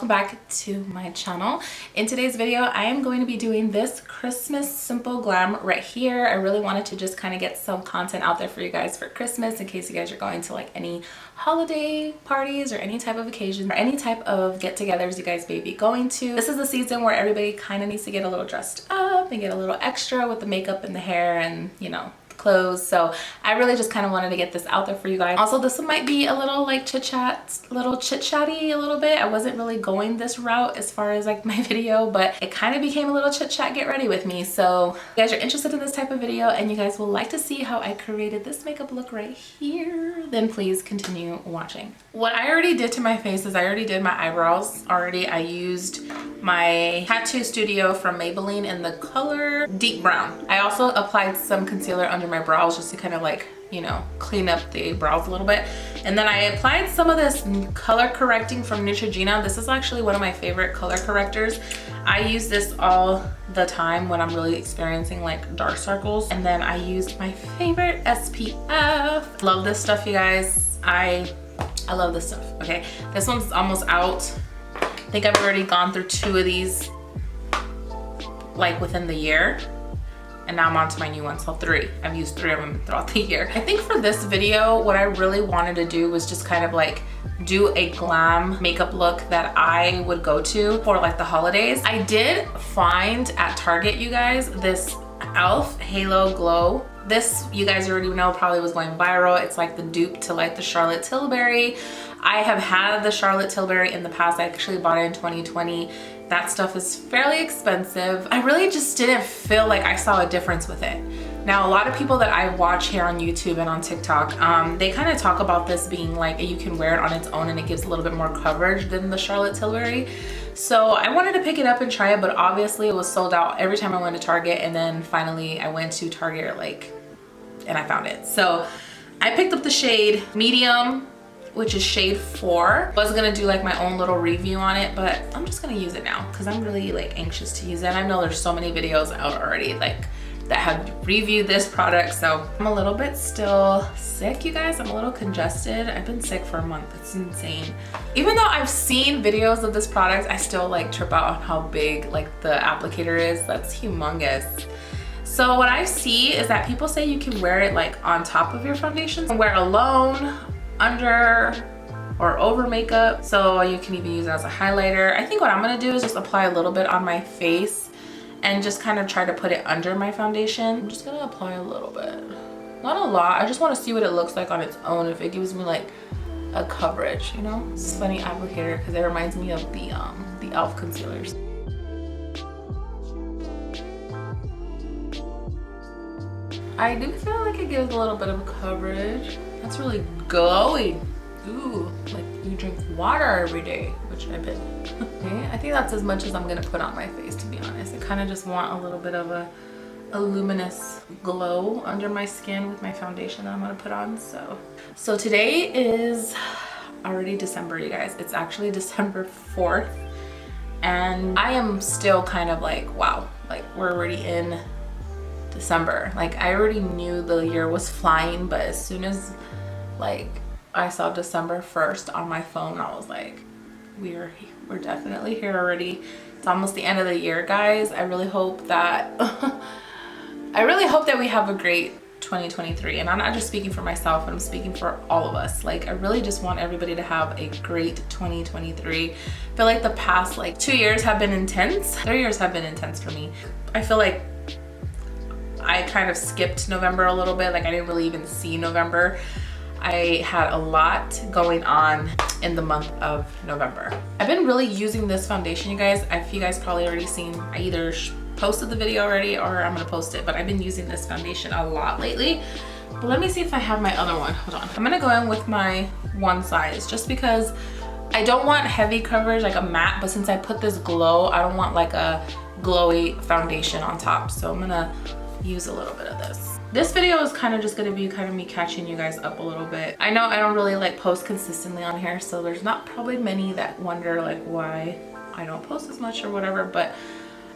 welcome back to my channel. In today's video I am going to be doing this Christmas simple glam right here. I really wanted to just kind of get some content out there for you guys for Christmas in case you guys are going to like any holiday parties or any type of occasion or any type of get-togethers you guys may be going to. This is the season where everybody kind of needs to get a little dressed up and get a little extra with the makeup and the hair and, you know, clothes. So I really just kind of wanted to get this out there for you guys. Also, this might be a little like chit-chatty a little bit. I wasn't really going this route as far as like my video, but it kind of became a little chit-chat get ready with me. So if you guys are interested in this type of video and you guys will like to see how I created this makeup look right here, then please continue watching. What I already did to my face is I already did my eyebrows already. I used my Tattoo Studio from Maybelline in the color Deep Brown. I also applied some concealer under my brows just to kind of like, you know, clean up the brows a little bit. And then I applied some of this color correcting from Neutrogena. This is actually one of my favorite color correctors. I use this all the time when I'm really experiencing like dark circles. And then I used my favorite SPF. Love this stuff, you guys. I love this stuff. Okay, this one's almost out. I think I've already gone through 2 of these like within the year. And now I'm on to my new one, so 3. I've used 3 of them throughout the year. I think for this video, what I really wanted to do was just kind of like do a glam makeup look that I would go to for like the holidays. I did find at Target, you guys, this e.l.f. Halo Glow. This, you guys already know, probably was going viral. It's like the dupe to like the Charlotte Tilbury. I have had the Charlotte Tilbury in the past. I actually bought it in 2020. That stuff is fairly expensive. I really just didn't feel like I saw a difference with it. Now, a lot of people that I watch here on YouTube and on TikTok, they kind of talk about this being like you can wear it on its own and it gives a little bit more coverage than the Charlotte Tilbury. So I wanted to pick it up and try it, but obviously it was sold out every time I went to Target. And then finally I went to Target and I found it. So I picked up the shade medium, which is shade 4. I was gonna do like my own little review on it, but I'm just gonna use it now because I'm really like anxious to use it. I know there's so many videos out already like that have reviewed this product. So I'm a little bit still sick, you guys. I'm a little congested. I've been sick for a month. It's insane. Even though I've seen videos of this product, I still like trip out on how big like the applicator is. That's humongous. So what I see is that people say you can wear it like on top of your foundation, wear alone, under or over makeup. So you can even use it as a highlighter. I think what I'm gonna do is just apply a little bit on my face and just kind of try to put it under my foundation. I'm just gonna apply a little bit, not a lot. I just want to see what it looks like on its own, if it gives me like a coverage, you know. It's a funny applicator because it reminds me of the e.l.f. concealers. I do feel like it gives a little bit of coverage. That's really glowy. Ooh, like you drink water every day, which I bet. Okay, I think that's as much as I'm gonna put on my face, to be honest. I kind of just want a little bit of a luminous glow under my skin with my foundation that I'm gonna put on. So today is already December, you guys. It's actually December 4th. And I am still kind of like, wow, like we're already in December. Like I already knew the year was flying, but as soon as like I saw December 1st on my phone, I was like, we're definitely here already. It's almost the end of the year, guys. I really hope that we have a great 2023. And I'm not just speaking for myself, but I'm speaking for all of us. Like I really just want everybody to have a great 2023. I feel like the past like 2 years have been intense. 3 years have been intense for me. I feel like I kind of skipped November a little bit. Like I didn't really even see November. I had a lot going on in the month of November. I've been really using this foundation, you guys. If you guys probably already seen, I either posted the video already or I'm gonna post it, but I've been using this foundation a lot lately. But let me see if I have my other one. Hold on. I'm gonna go in with my 1 size just because I don't want heavy coverage like a matte, but since I put this glow, I don't want like a glowy foundation on top. So I'm gonna use a little bit of this. This video is kind of just going to be kind of me catching you guys up a little bit. I know I don't really like post consistently on here, so there's not probably many that wonder like why I don't post as much or whatever, but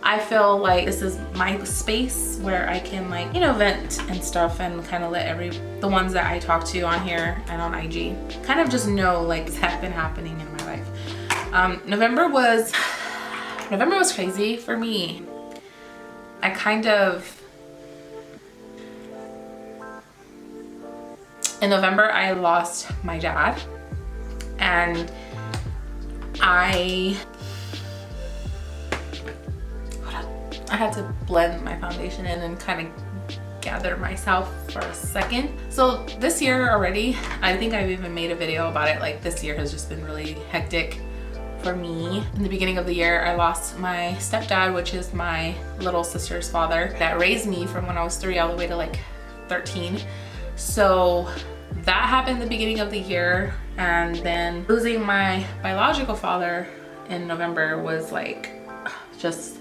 I feel like this is my space where I can like, you know, vent and stuff and kind of let the ones that I talk to on here and on IG kind of just know like what's been happening in my life. November was crazy for me. In November, I lost my dad, and I had to blend my foundation in and kind of gather myself for a second. So this year already, I think I've even made a video about it. Like, this year has just been really hectic for me. In the beginning of the year, I lost my stepdad, which is my little sister's father that raised me from when I was 3 all the way to like 13. So that happened in the beginning of the year, and then losing my biological father in November was like just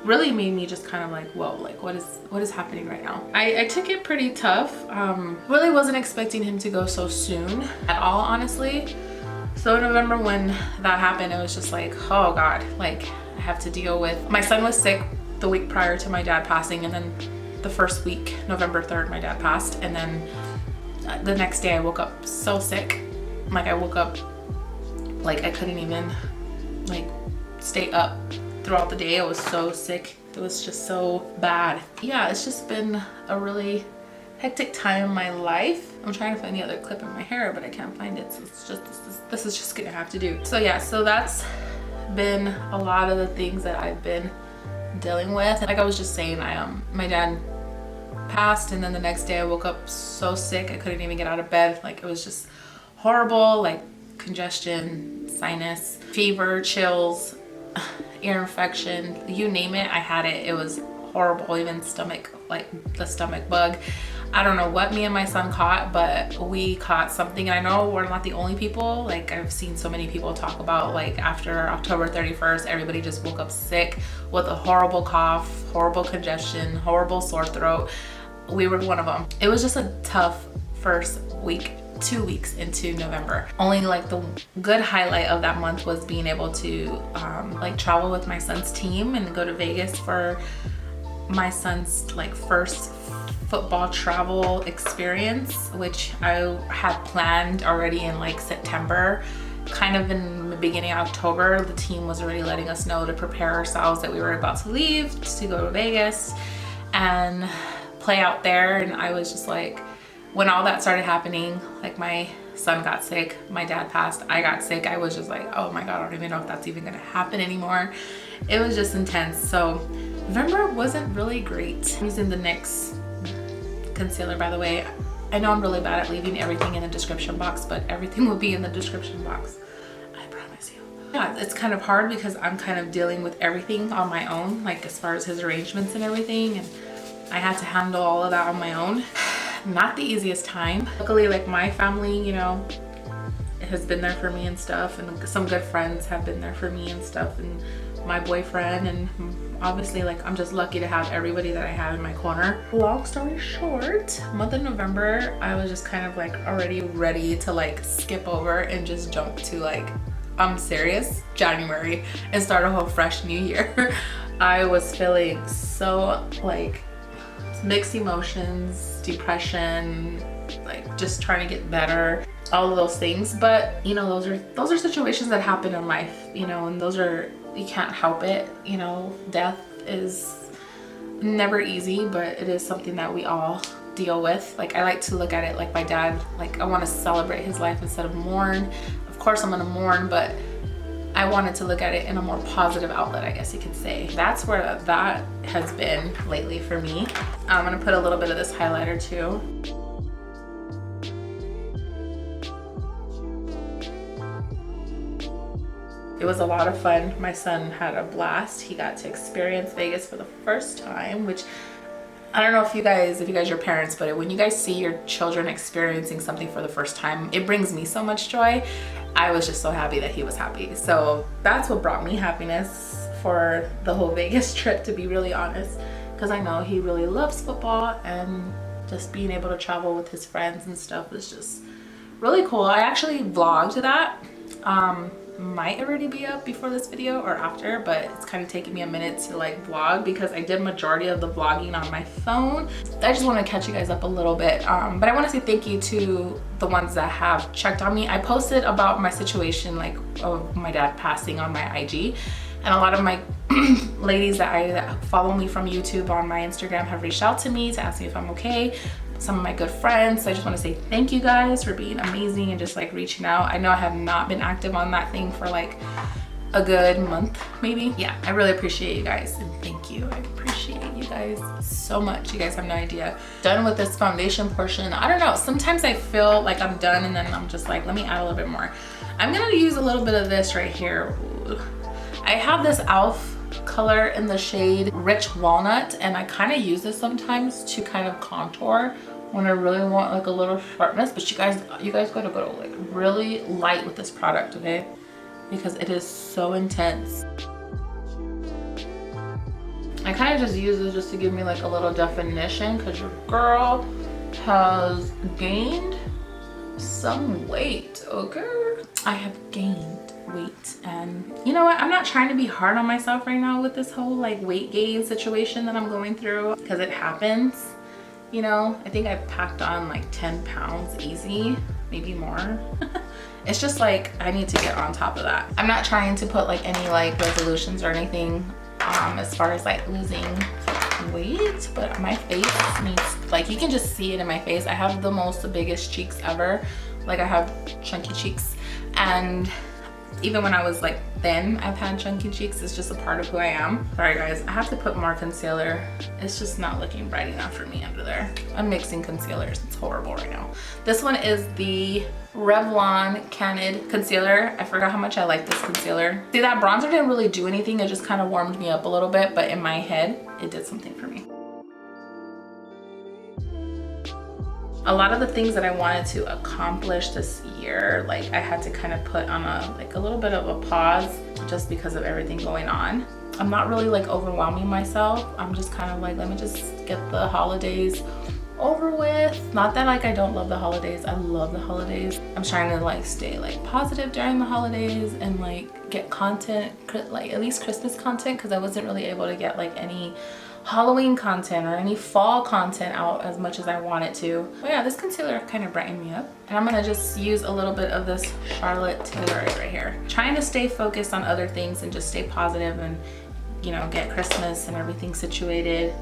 really made me just kind of like, whoa, like what is happening right now? I took it pretty tough. Really wasn't expecting him to go so soon at all, honestly. So in November when that happened, it was just like, oh God, like I have to deal with, my son was sick the week prior to my dad passing, and then the first week, November 3rd, my dad passed, and then the next day I woke up so sick. Like I woke up like I couldn't even like stay up throughout the day. I was so sick. It was just so bad. Yeah, it's just been a really hectic time in my life. I'm trying to find the other clip in my hair, but I can't find it. So it's just, this is just gonna have to do. So yeah, so that's been a lot of the things that I've been dealing with. Like I was just saying, my dad passed, and then the next day I woke up so sick I couldn't even get out of bed. Like it was just horrible, like congestion, sinus, fever, chills, ear infection, you name it, I had it. It was horrible. Even stomach, like the stomach bug. I don't know what me and my son caught, but we caught something. And I know we're not the only people. Like I've seen so many people talk about like after October 31st, everybody just woke up sick with a horrible cough, horrible congestion, horrible sore throat. We were one of them. It was just a tough first week, 2 weeks into November. Only like the good highlight of that month was being able to like travel with my son's team and go to Vegas for my son's like first football travel experience, which I had planned already in like September. Kind of in the beginning of October, the team was already letting us know to prepare ourselves that we were about to leave to go to Vegas and play out there. And I was just like, when all that started happening, like my son got sick, my dad passed, I got sick, I was just like, oh my God, I don't even know if that's even gonna happen anymore. It was just intense. So November wasn't really great. I'm using the NYX concealer, by the way. I know I'm really bad at leaving everything in the description box, but everything will be in the description box, I promise you. Yeah, it's kind of hard because I'm kind of dealing with everything on my own, like as far as his arrangements and everything, and I had to handle all of that on my own. Not the easiest time. Luckily, like my family, you know, has been there for me and stuff, and some good friends have been there for me and stuff, and my boyfriend, and obviously like I'm just lucky to have everybody that I have in my corner. Long story short, month of November, I was just kind of like already ready to like skip over and just jump to like, I'm serious, January, and start a whole fresh new year. I was feeling so like mixed emotions, depression, like just trying to get better, all of those things. But you know, those are situations that happen in life, you know, and those are, you can't help it, you know. Death is never easy, but it is something that we all deal with. Like I like to look at it like my dad, like I want to celebrate his life instead of mourn. Of course I'm gonna mourn, but I wanted to look at it in a more positive outlet, I guess you could say. That's where that has been lately for me. I'm gonna put a little bit of this highlighter too. It was a lot of fun. My son had a blast. He got to experience Vegas for the first time, which I don't know if you guys are parents, but when you guys see your children experiencing something for the first time, it brings me so much joy. I was just so happy that he was happy. So that's what brought me happiness for the whole Vegas trip, to be really honest, because I know he really loves football, and just being able to travel with his friends and stuff was just really cool. I actually vlogged that. might already be up before this video or after, but it's kind of taking me a minute to like vlog because I did majority of the vlogging on my phone. I just want to catch you guys up a little bit, but I want to say thank you to the ones that have checked on me. I posted about my situation, like of my dad passing, on my IG, and a lot of my ladies that follow me from YouTube on my Instagram have reached out to me to ask me if I'm okay. Some of my good friends. So I just want to say thank you guys for being amazing and just like reaching out. I know I have not been active on that thing for like a good month maybe. Yeah, I really appreciate you guys and thank you. I appreciate you guys so much. You guys have no idea. Done with this foundation portion. I don't know, sometimes I feel like I'm done and then I'm just like, let me add a little bit more. I'm gonna use a little bit of this right here. Ooh. I have this e.l.f. color in the shade Rich Walnut, and I kind of use this sometimes to kind of contour when I really want like a little sharpness. But you guys gotta go like really light with this product, okay? Because it is so intense. I kind of just use this just to give me like a little definition, because your girl has gained some weight, okay? I have gained weight, and you know what, I'm not trying to be hard on myself right now with this whole like weight gain situation that I'm going through, because it happens, you know. I think I've packed on like 10 pounds easy, maybe more. It's just like I need to get on top of that. I'm not trying to put like any like resolutions or anything as far as like losing weight, but my face needs, like, you can just see it in my face. I have the biggest cheeks ever. Like, I have chunky cheeks, and even when I was like thin, I've had chunky cheeks. It's just a part of who I am. Sorry guys, I have to put more concealer. It's just not looking bright enough for me under there. I'm mixing concealers. It's horrible right now. This one is the Revlon Candid Concealer. I forgot how much I like this concealer. See, that bronzer didn't really do anything. It just kind of warmed me up a little bit, but in my head, it did something for me. A lot of the things that I wanted to accomplish this year, like I had to kind of put on a little bit of a pause just because of everything going on. I'm not really like overwhelming myself. I'm just kind of like, let me just get the holidays over with. Not that like I don't love the holidays. I love the holidays. I'm trying to like stay like positive during the holidays and like get content, like at least Christmas content, because I wasn't really able to get like any Halloween content or any fall content out as much as I wanted to. But yeah, this concealer kind of brightened me up. And I'm gonna just use a little bit of this Charlotte Tilbury right here. Trying to stay focused on other things and just stay positive and, you know, get Christmas and everything situated.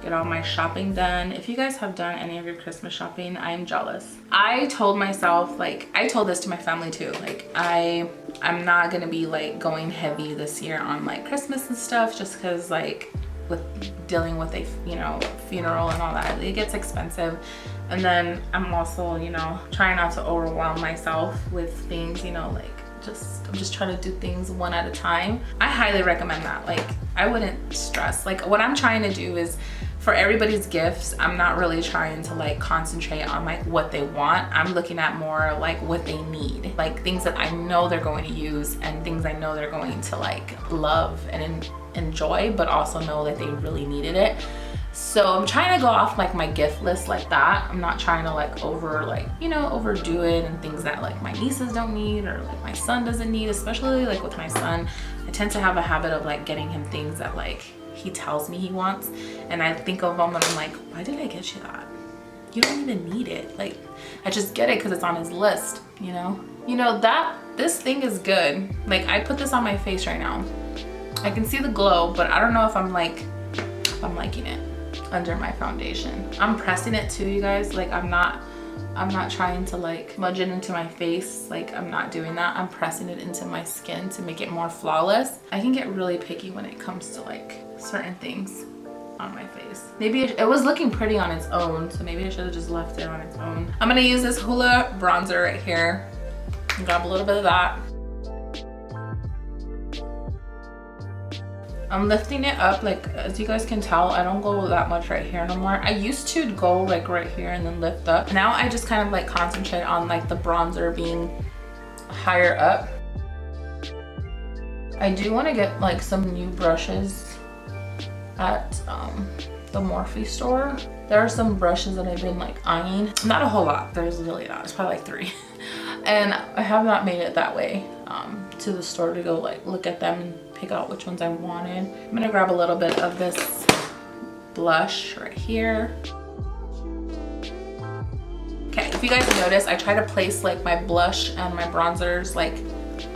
Get all my shopping done. If you guys have done any of your Christmas shopping, I am jealous. I told myself, like, I told this to my family too, like I'm not gonna be like going heavy this year on like Christmas and stuff, just because like with dealing with a, you know, funeral and all that, it gets expensive. And then I'm also, you know, trying not to overwhelm myself with things, you know, like I'm just trying to do things one at a time. I highly recommend that. Like, I wouldn't stress. Like, what I'm trying to do is, for everybody's gifts, I'm not really trying to like concentrate on like what they want. I'm looking at more like what they need, like things that I know they're going to use and things I know they're going to like love and enjoy, but also know that they really needed it. So I'm trying to go off like my gift list like that. I'm not trying to like overdo it and things that like my nieces don't need or like my son doesn't need. Especially like with my son, I tend to have a habit of like getting him things that like he tells me he wants, and I think of them and I'm like, why did I get you that? You don't even need it. Like, I just get it because it's on his list, you know? You know, that this thing is good. Like, I put this on my face right now. I can see the glow, but I don't know if I'm liking it under my foundation. I'm pressing it too, you guys. Like, I'm not trying to like smudge it into my face. Like, I'm not doing that. I'm pressing it into my skin to make it more flawless. I can get really picky when it comes to like certain things on my face. Maybe it was looking pretty on its own, so maybe I should have just left it on its own. I'm gonna use this Hoolah bronzer right here and grab a little bit of that. I'm lifting it up, like, as you guys can tell, I don't go that much right here no more. I used to go like right here and then lift up. Now I just kind of like concentrate on like the bronzer being higher up. I do want to get like some new brushes at the Morphe store. There are some brushes that I've been like eyeing. Not a whole lot, there's really not, it's probably like 3. And I have not made it that way. to the store to go like look at them and pick out which ones I wanted. I'm gonna grab a little bit of this blush right here. Okay, if you guys notice, I try to place like my blush and my bronzers like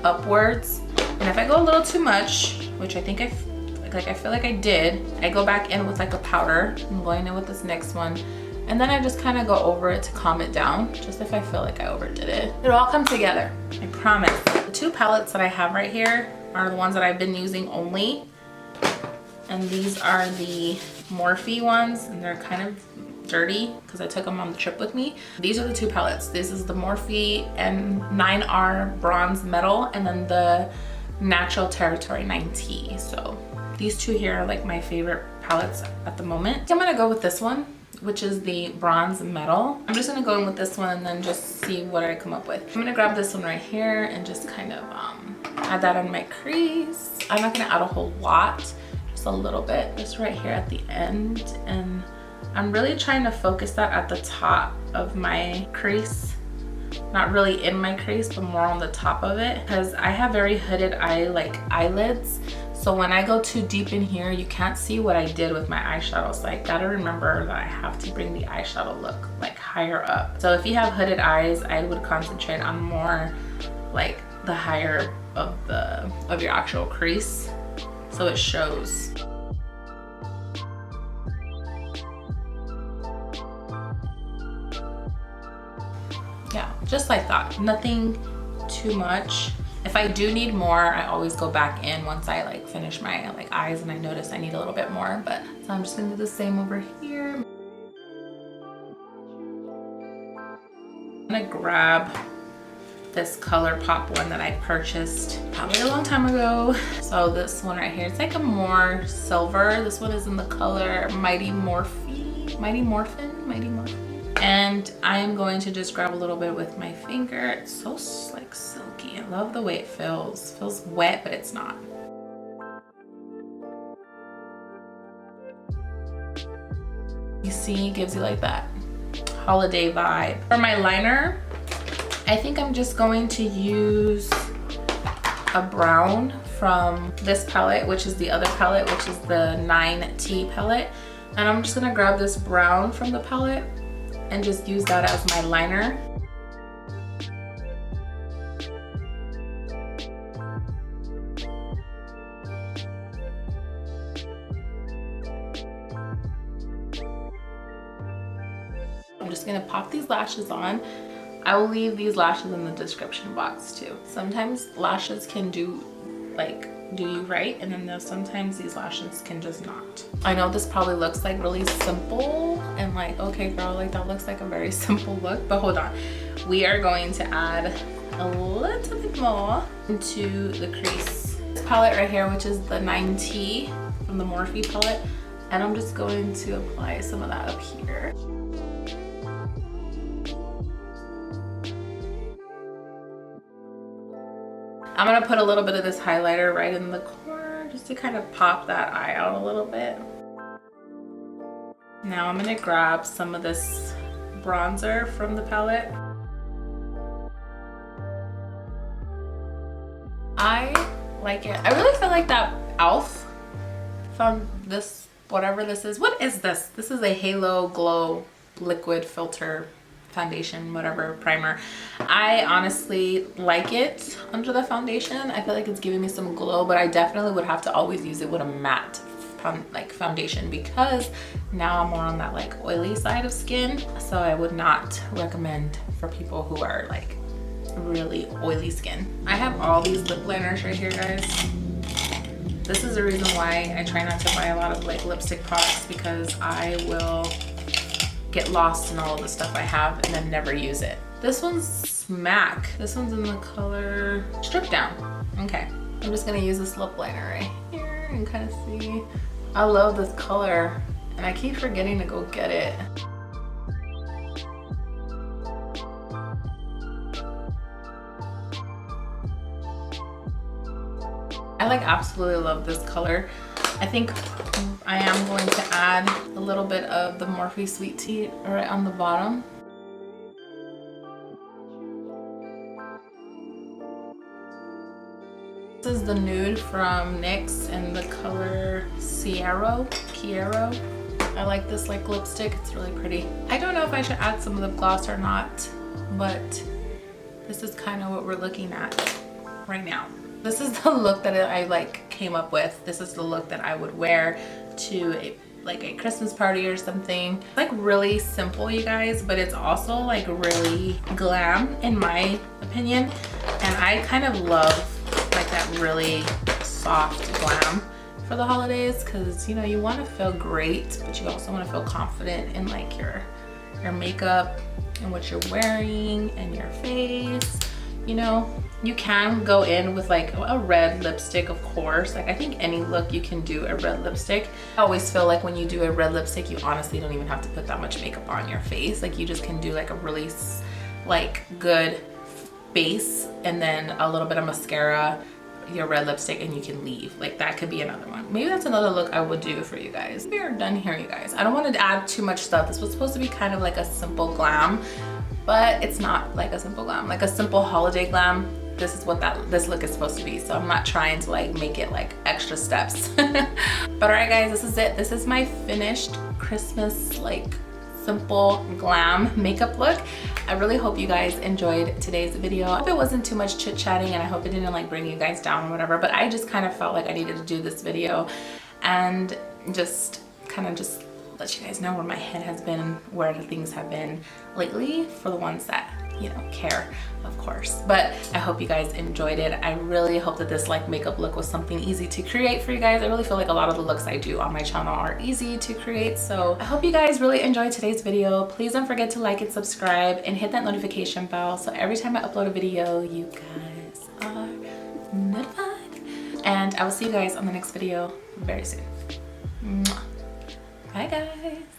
upwards, and if I go a little too much, which I think I feel like I did, I go back in with like a powder. I'm going in with this next one, and then I just kind of go over it to calm it down, just if I feel like I overdid it. It'll all come together, I promise. The two palettes that I have right here are the ones that I've been using only, and these are the Morphe ones, and they're kind of dirty because I took them on the trip with me. These are the two palettes. This is the Morphe and 9R Bronze Metal, and then the Natural Territory 9T. So these two here are like my favorite palettes at the moment. I'm gonna go with this one, which is the Bronze Metal. I'm just gonna go in with this one and then just see what I come up with. I'm gonna grab this one right here and just kind of add that on my crease. I'm not gonna add a whole lot, just a little bit, just right here at the end. And I'm really trying to focus that at the top of my crease. Not really in my crease, but more on the top of it, because I have very hooded eyelids. So when I go too deep in here, you can't see what I did with my eyeshadow. So I gotta remember that I have to bring the eyeshadow look like higher up. So if you have hooded eyes, I would concentrate on more like the higher of your actual crease, so it shows. Yeah, just like that, nothing too much. If I do need more, I always go back in once I like finish my like eyes and I notice I need a little bit more. But so I'm just gonna do the same over here. I'm gonna grab this ColourPop one that I purchased probably a long time ago. So this one right here, it's like a more silver. This one is in the color Mighty Morphin. And I am going to just grab a little bit with my finger. It's so like silky. I love the way it feels. It feels wet, but it's not. You see, it gives you like that holiday vibe. For my liner, I think I'm just going to use a brown from this palette, which is the other palette, which is the 9T palette. And I'm just gonna grab this brown from the palette and just use that as my liner. I'm just gonna pop these lashes on. I will leave these lashes in the description box too. Sometimes lashes can do you right, and then sometimes these lashes can just not. I know this probably looks like really simple and like, okay girl, like that looks like a very simple look, but hold on. We are going to add a little bit more into the crease. This palette right here, which is the 9T from the Morphe palette, and I'm just going to apply some of that up here. I'm gonna put a little bit of this highlighter right in the corner just to kind of pop that eye out a little bit. Now I'm gonna grab some of this bronzer from the palette. I like it. I really feel like that e.l.f. from this, whatever this is. What is this? This is a Halo Glow Liquid Filter foundation, whatever, primer. I honestly like it under the foundation. I feel like it's giving me some glow, but I definitely would have to always use it with a matte foundation, because now I'm more on that like oily side of skin. So I would not recommend for people who are like really oily skin. I have all these lip liners right here, guys. This is the reason why I try not to buy a lot of like lipstick products, because I will get lost in all of the stuff I have and then never use it. This one's smack. This one's in the color Strip Down. Okay, I'm just gonna use this lip liner right here and kind of see. I love this color and I keep forgetting to go get it. I like absolutely love this color. I think I am going to add a little bit of the Morphe Sweet Tea right on the bottom. This is the nude from NYX in the color Cairo. I like this like lipstick, it's really pretty. I don't know if I should add some lip gloss or not, but this is kind of what we're looking at right now. This is the look that I like came up with. This is the look that I would wear to a Christmas party or something. Like really simple, you guys, but it's also like really glam in my opinion. And I kind of love like that really soft glam for the holidays, because you know, you want to feel great, but you also want to feel confident in like your makeup and what you're wearing and your face. You know, you can go in with like a red lipstick, of course. Like I think any look you can do a red lipstick. I always feel like when you do a red lipstick, you honestly don't even have to put that much makeup on your face. Like you just can do like a really like good base and then a little bit of mascara, your red lipstick, and you can leave. Like that could be another one. Maybe that's another look I would do for you guys. We are done here, you guys. I don't want to add too much stuff. This was supposed to be kind of like a simple glam, but it's not like a simple glam, like a simple holiday glam. This is what this look is supposed to be. So I'm not trying to like make it like extra steps. But all right guys, this is it. This is my finished Christmas like simple glam makeup look. I really hope you guys enjoyed today's video. I hope it wasn't too much chit chatting, and I hope it didn't like bring you guys down or whatever, but I just kind of felt like I needed to do this video and just kind of just let you guys know where my head has been, where the things have been lately, for the ones that, you know, care, of course. But I hope you guys enjoyed it. I really hope that this like makeup look was something easy to create for you guys. I really feel like a lot of the looks I do on my channel are easy to create. So I hope you guys really enjoyed today's video. Please don't forget to like and subscribe and hit that notification bell so every time I upload a video, you guys are notified. And I will see you guys on the next video very soon. Mwah. Bye guys.